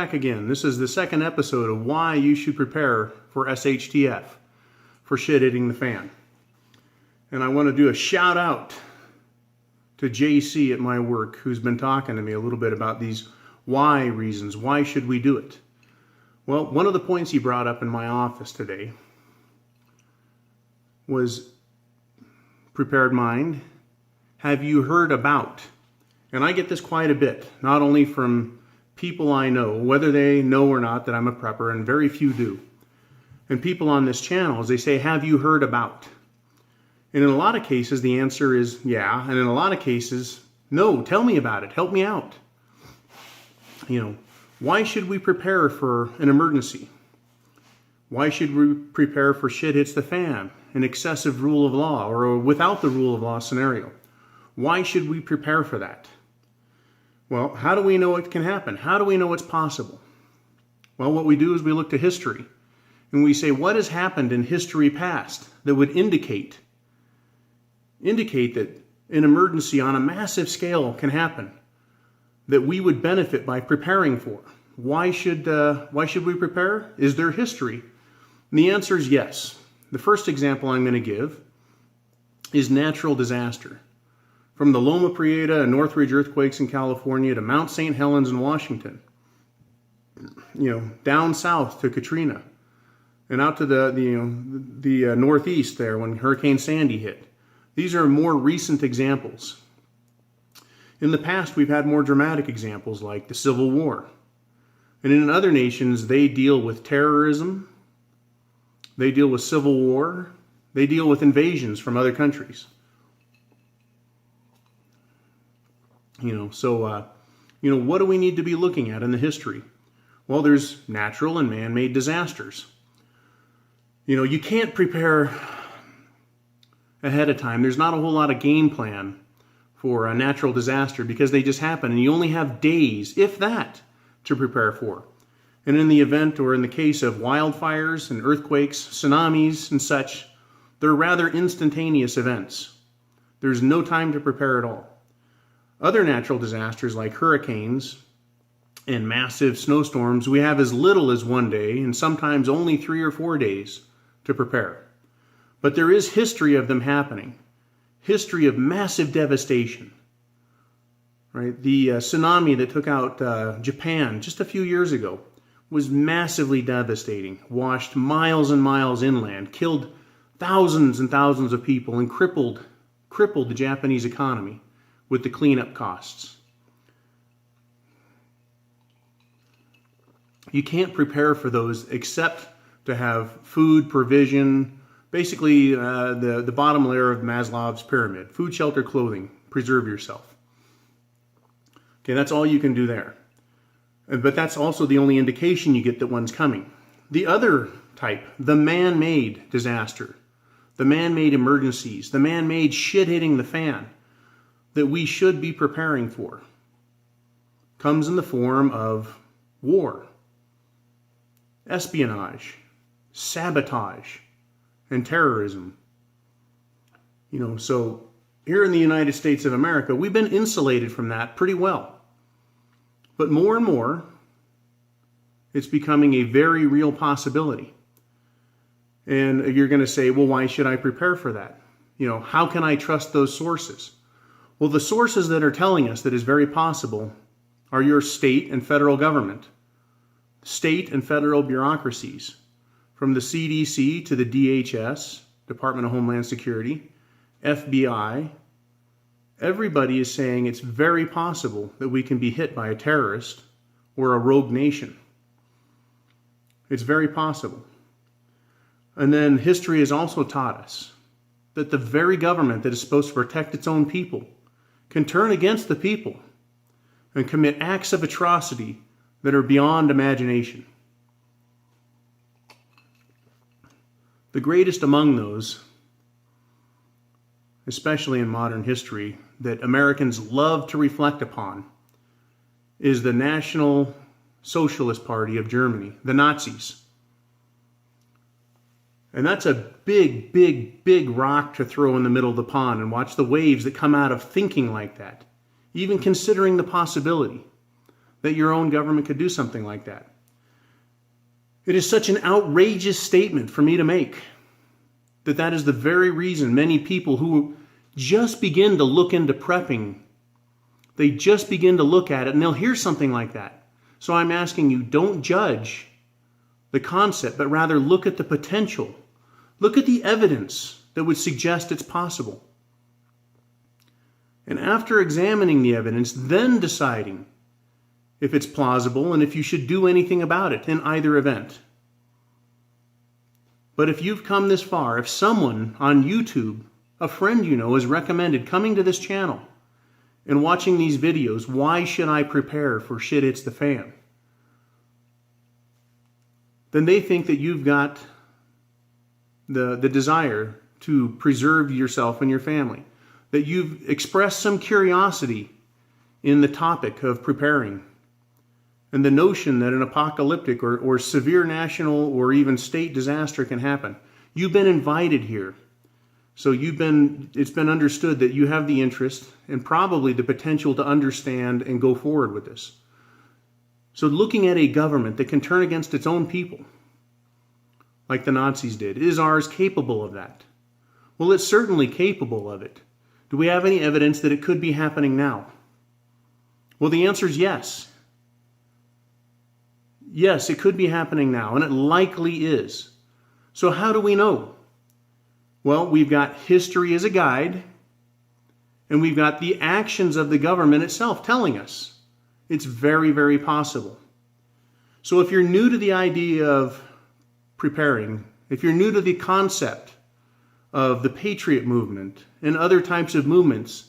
back again. This is the second episode of why you should prepare for SHTF, for shit hitting the fan. And I want to do a shout out to JC at my work, who's been talking to me a little bit about these why reasons. Why should we do it? Well, one of the points he brought up in my office today was prepared mind. Have you heard about? And I get this quite a bit, not only from people I know, whether they know or not that I'm a prepper, and very few do. And people on this channel, as they say, have you heard about? And in a lot of cases, the answer is yeah. And in a lot of cases, no, tell me about it. Help me out. Why should we prepare for an emergency? Why should we prepare for shit hits the fan, an excessive rule of law, or a without the rule of law scenario? Why should we prepare for that? Well, how do we know it can happen? How do we know it's possible? Well, what we do is we look to history and we say, what has happened in history past that would indicate that an emergency on a massive scale can happen that we would benefit by preparing for? Why should we prepare? Is there history? And the answer is yes. The first example I'm going to give is natural disaster. From the Loma Prieta and Northridge earthquakes in California to Mount St. Helens in Washington, down south to Katrina, and out to the northeast there when Hurricane Sandy hit. These are more recent examples. In the past, we've had more dramatic examples like the Civil War. And in other nations, they deal with terrorism, they deal with civil war, they deal with invasions from other countries. What do we need to be looking at in the history? Well, there's natural and man-made disasters. You can't prepare ahead of time. There's not a whole lot of game plan for a natural disaster because they just happen, and you only have days, if that, to prepare for. And in the event or in the case of wildfires and earthquakes, tsunamis and such, they're rather instantaneous events. There's no time to prepare at all. Other natural disasters like hurricanes and massive snowstorms, we have as little as one day and sometimes only 3 or 4 days to prepare. But there is history of them happening. History of massive devastation. Right? The tsunami that took out Japan just a few years ago was massively devastating. Washed miles and miles inland, killed thousands and thousands of people, and crippled the Japanese economy with the cleanup costs. You can't prepare for those except to have food, provision, basically the bottom layer of Maslow's pyramid. Food, shelter, clothing. Preserve yourself. Okay, that's all you can do there. But that's also the only indication you get that one's coming. The other type, the man-made disaster, the man-made emergencies, the man-made shit hitting the fan that we should be preparing for, comes in the form of war, espionage, sabotage, and terrorism. So here in the United States of America, we've been insulated from that pretty well. But more and more, it's becoming a very real possibility. And you're going to say, well, why should I prepare for that? How can I trust those sources? Well, the sources that are telling us that is very possible are your state and federal government, state and federal bureaucracies, from the CDC to the DHS, Department of Homeland Security, FBI. Everybody is saying it's very possible that we can be hit by a terrorist or a rogue nation. It's very possible. And then history has also taught us that the very government that is supposed to protect its own people can turn against the people and commit acts of atrocity that are beyond imagination. The greatest among those, especially in modern history, that Americans love to reflect upon, is the National Socialist Party of Germany, the Nazis. And that's a big, big, big rock to throw in the middle of the pond and watch the waves that come out of thinking like that, even considering the possibility that your own government could do something like that. It is such an outrageous statement for me to make that is the very reason many people who just begin to look into prepping, they just begin to look at it and they'll hear something like that. So I'm asking you, don't judge the concept, but rather look at the potential. Look at the evidence that would suggest it's possible. And after examining the evidence, then deciding if it's plausible and if you should do anything about it in either event. But if you've come this far, if someone on YouTube, a friend you know, has recommended coming to this channel and watching these videos, why should I prepare for shit hits the fan? Then they think that you've got the desire to preserve yourself and your family, that you've expressed some curiosity in the topic of preparing, and the notion that an apocalyptic or severe national or even state disaster can happen. You've been invited here. So it's been understood that you have the interest and probably the potential to understand and go forward with this. So looking at a government that can turn against its own people, like the Nazis did, is ours capable of that? Well, it's certainly capable of it. Do we have any evidence that it could be happening now? Well, the answer is yes. Yes, it could be happening now, and it likely is. So how do we know? Well, we've got history as a guide, and we've got the actions of the government itself telling us it's very, very possible. So if you're new to the idea of preparing, if you're new to the concept of the patriot movement and other types of movements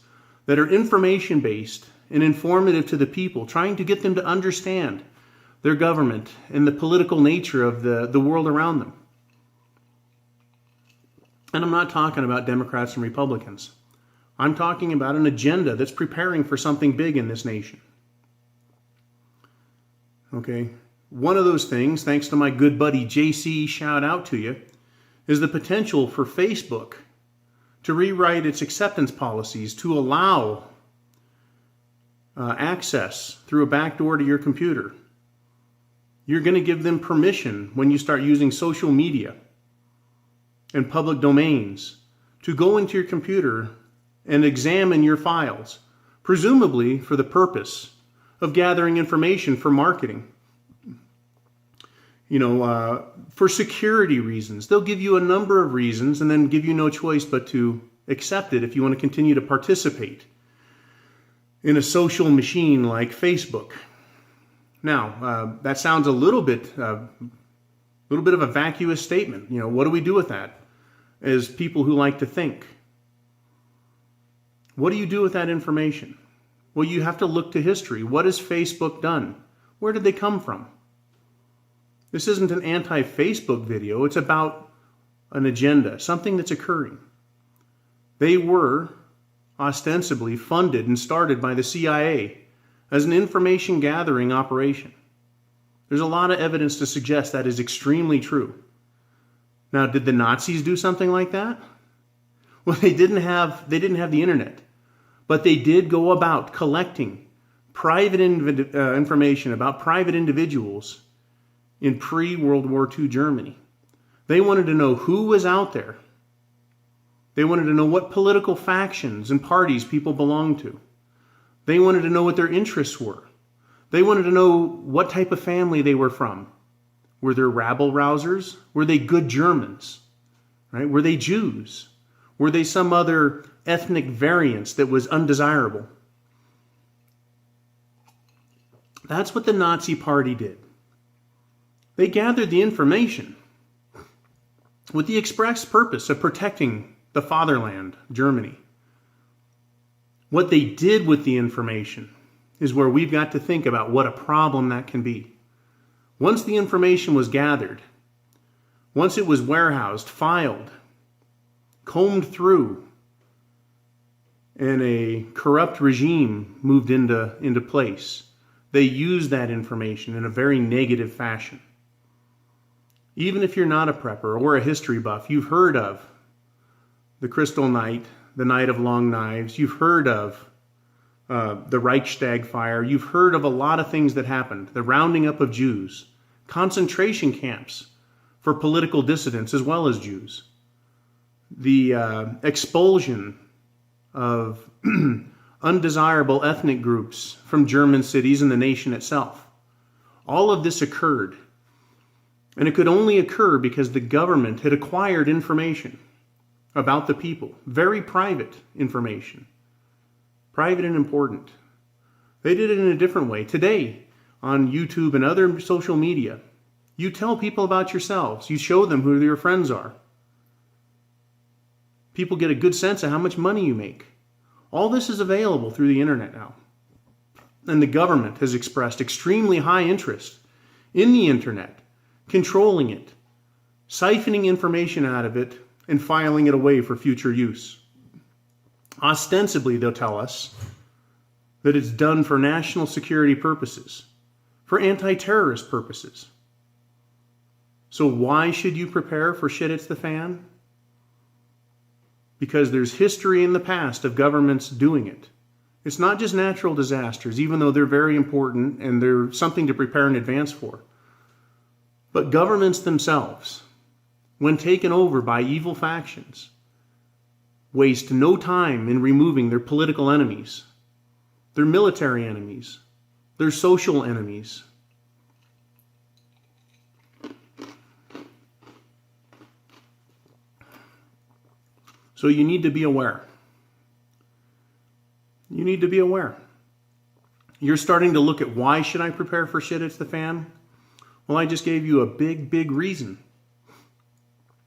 that are information-based and informative to the people, trying to get them to understand their government and the political nature of the world around them. And I'm not talking about Democrats and Republicans. I'm talking about an agenda that's preparing for something big in this nation. Okay? One of those things, thanks to my good buddy JC, shout out to you, is the potential for Facebook to rewrite its acceptance policies to allow access through a backdoor to your computer. You're going to give them permission when you start using social media and public domains to go into your computer and examine your files, presumably for the purpose of gathering information for marketing. For security reasons. They'll give you a number of reasons and then give you no choice but to accept it if you want to continue to participate in a social machine like Facebook. Now, that sounds a little bit of a vacuous statement. What do we do with that as people who like to think? What do you do with that information? Well, you have to look to history. What has Facebook done? Where did they come from? This isn't an anti-Facebook video. It's about an agenda, something that's occurring. They were ostensibly funded and started by the CIA as an information gathering operation. There's a lot of evidence to suggest that is extremely true. Now, did the Nazis do something like that? Well, they didn't have the internet, but they did go about collecting private information about private individuals in pre-World War II Germany. They wanted to know who was out there. They wanted to know what political factions and parties people belonged to. They wanted to know what their interests were. They wanted to know what type of family they were from. Were there rabble-rousers? Were they good Germans? Right? Were they Jews? Were they some other ethnic variance that was undesirable? That's what the Nazi Party did. They gathered the information with the express purpose of protecting the fatherland, Germany. What they did with the information is where we've got to think about what a problem that can be. Once the information was gathered, once it was warehoused, filed, combed through, and a corrupt regime moved into place, they used that information in a very negative fashion. Even if you're not a prepper or a history buff, you've heard of the Crystal Night, the Night of Long Knives. You've heard of the Reichstag fire. You've heard of a lot of things that happened. The rounding up of Jews, concentration camps for political dissidents as well as Jews, the expulsion of undesirable ethnic groups from German cities and the nation itself. All of this occurred. And it could only occur because the government had acquired information about the people, very private information, private and important. They did it in a different way. Today, on YouTube and other social media, you tell people about yourselves. You show them who your friends are. People get a good sense of how much money you make. All this is available through the internet now. And the government has expressed extremely high interest in the internet, controlling it, siphoning information out of it, and filing it away for future use. Ostensibly, they'll tell us that it's done for national security purposes, for anti-terrorist purposes. So why should you prepare for shit hits the fan? Because there's history in the past of governments doing it. It's not just natural disasters, even though they're very important and they're something to prepare in advance for. But governments themselves, when taken over by evil factions, waste no time in removing their political enemies, their military enemies, their social enemies. So you need to be aware. You need to be aware. You're starting to look at why should I prepare for shit hits the fan? Well, I just gave you a big reason.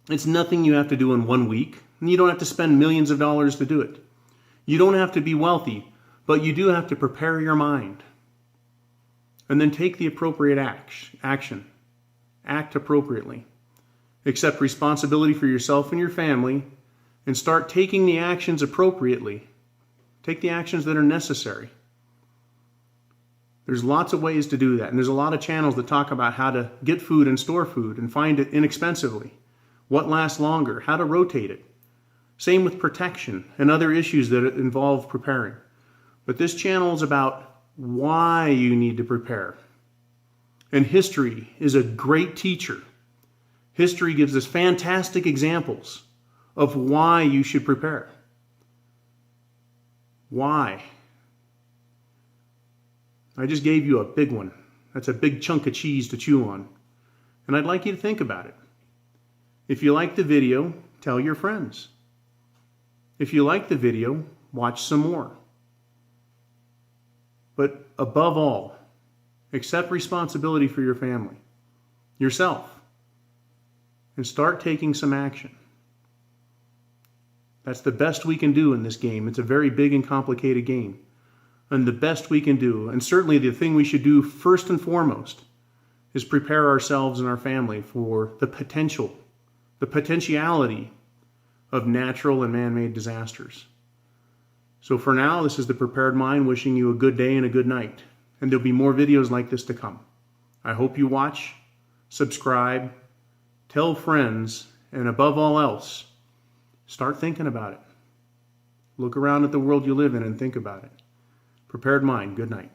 It's nothing you have to do in 1 week, and you don't have to spend millions of dollars to do it. You don't have to be wealthy, but you do have to prepare your mind. And then take the appropriate action. Act appropriately. Accept responsibility for yourself and your family, and start taking the actions appropriately. Take the actions that are necessary. There's lots of ways to do that, and there's a lot of channels that talk about how to get food and store food and find it inexpensively, what lasts longer, how to rotate it. Same with protection and other issues that involve preparing. But this channel is about why you need to prepare. And history is a great teacher. History gives us fantastic examples of why you should prepare. Why? I just gave you a big one. That's a big chunk of cheese to chew on. And I'd like you to think about it. If you like the video, tell your friends. If you like the video, watch some more. But above all, accept responsibility for your family, yourself, and start taking some action. That's the best we can do in this game. It's a very big and complicated game. And the best we can do, and certainly the thing we should do first and foremost, is prepare ourselves and our family for the potentiality of natural and man-made disasters. So for now, this is The Prepared Mind wishing you a good day and a good night. And there'll be more videos like this to come. I hope you watch, subscribe, tell friends, and above all else, start thinking about it. Look around at the world you live in and think about it. Prepared Mind, good night.